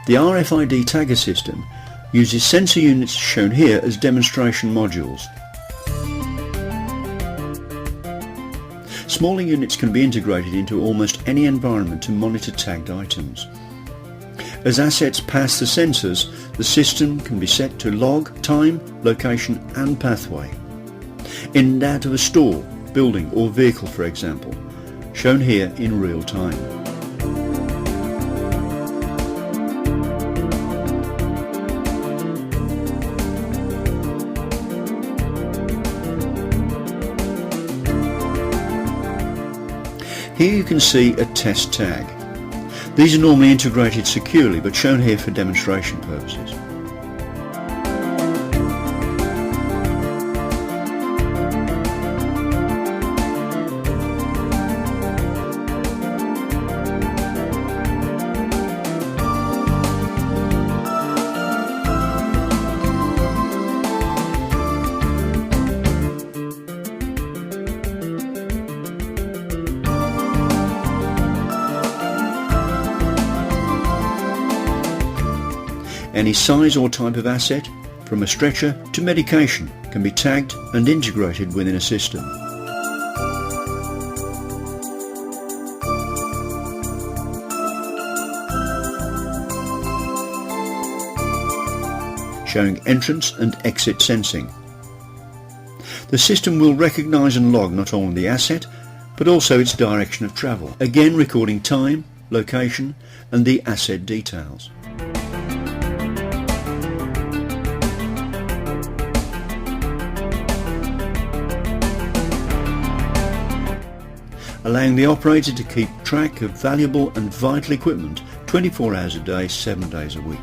The RFID tagger system uses sensor units shown here as demonstration modules. Smaller units can be integrated into almost any environment to monitor tagged items. As assets pass the sensors, the system can be set to log time, location and pathway. In and out of a store, building or vehicle, for example, shown here in real time. Here you can see a test tag. These are normally integrated securely, but shown here for demonstration purposes. Any size or type of asset, from a stretcher to medication, can be tagged and integrated within a system. Showing entrance and exit sensing. The system will recognise and log not only the asset, but also its direction of travel, again recording time, location and the asset details. Allowing the operator to keep track of valuable and vital equipment 24 hours a day, 7 days a week.